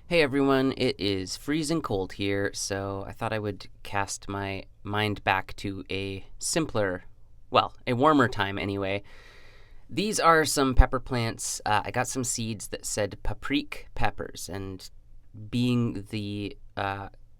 Hey everyone, it is freezing cold here, so I thought I would cast my mind back to a simpler, a warmer time anyway. These are some pepper plants. I got some seeds that said Paprik peppers, and being the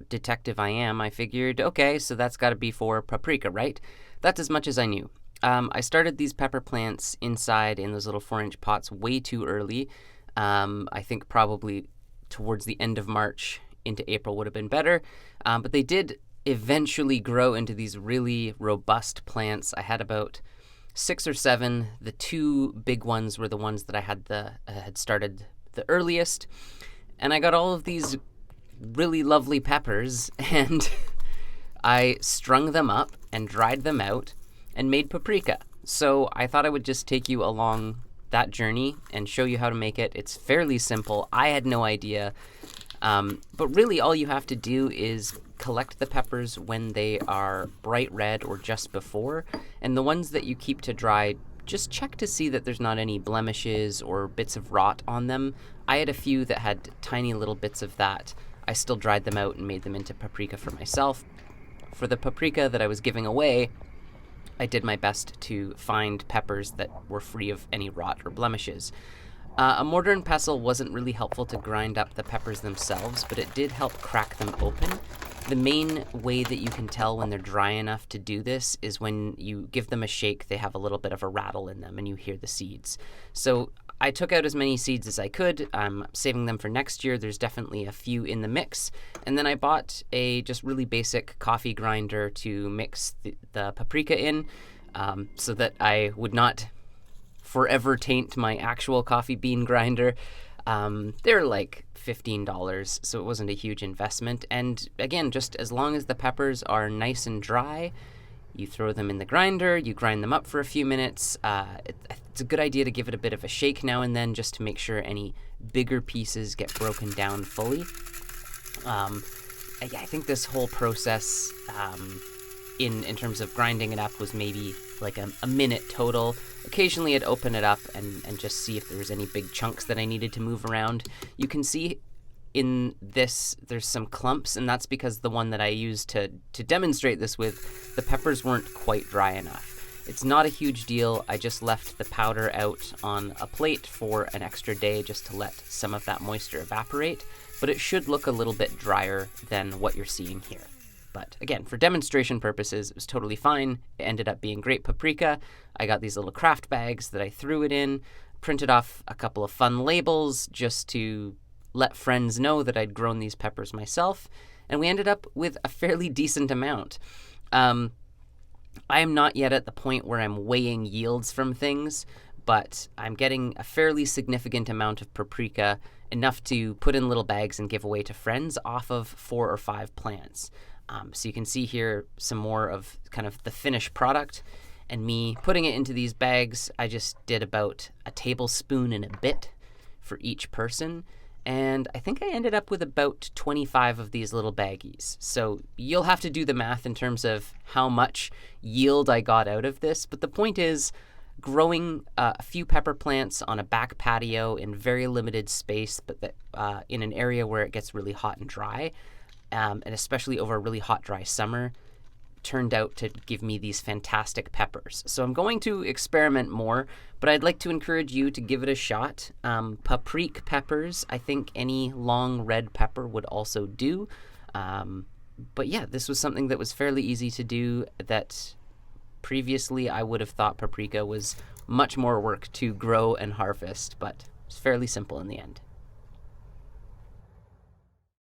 detective I am, I figured, okay, so that's got to be for paprika, right? That's as much as I knew. I started these pepper plants inside in those little 4-inch pots way too early. I think probably towards the end of March into April would have been better. But they did eventually grow into these really robust plants. I had about 6 or 7. The two big ones were the ones that I had started the earliest, and I got all of these really lovely peppers, and I strung them up and dried them out and made paprika. So I thought I would just take you along that journey and show you how to make it. It's fairly simple. I had no idea. But really all you have to do is collect the peppers when they are bright red or just before. And the ones that you keep to dry, just check to see that there's not any blemishes or bits of rot on them. I had a few that had tiny little bits of that. I still dried them out and made them into paprika for myself. For the paprika that I was giving away, I did my best to find peppers that were free of any rot or blemishes. A mortar and pestle wasn't really helpful to grind up the peppers themselves, but it did help crack them open. The main way that you can tell when they're dry enough to do this is when you give them a shake, they have a little bit of a rattle in them and you hear the seeds. So I took out as many seeds as I could. I'm saving them for next year. There's definitely a few in the mix. And then I bought a just really basic coffee grinder to mix the paprika in, so that I would not forever taint my actual coffee bean grinder. They're like $15, so it wasn't a huge investment. And again, just as long as the peppers are nice and dry, you throw them in the grinder, you grind them up for a few minutes. It's a good idea to give it a bit of a shake now and then just to make sure any bigger pieces get broken down fully. I think this whole process, in terms of grinding it up, was maybe like a minute total. Occasionally I'd open it up and just see if there was any big chunks that I needed to move around. You can see in this, there's some clumps, and that's because the one that I used to demonstrate this with, the peppers weren't quite dry enough. It's not a huge deal. I just left the powder out on a plate for an extra day just to let some of that moisture evaporate, but it should look a little bit drier than what you're seeing here. But again, for demonstration purposes, it was totally fine. It ended up being great paprika. I got these little craft bags that I threw it in, printed off a couple of fun labels just to let friends know that I'd grown these peppers myself, and we ended up with a fairly decent amount. I am not yet at the point where I'm weighing yields from things, but I'm getting a fairly significant amount of paprika, enough to put in little bags and give away to friends off of 4 or 5 plants. So you can see here some more of kind of the finished product, and me putting it into these bags. I just did about a tablespoon and a bit for each person, and I think I ended up with about 25 of these little baggies. So you'll have to do the math in terms of how much yield I got out of this, but the point is, growing a few pepper plants on a back patio in very limited space, but in an area where it gets really hot and dry, and especially over a really hot, dry summer, turned out to give me these fantastic peppers. So I'm going to experiment more, but I'd like to encourage you to give it a shot. Paprik peppers, I think any long red pepper would also do. But yeah, this was something that was fairly easy to do, that previously I would have thought paprika was much more work to grow and harvest, but it's fairly simple in the end.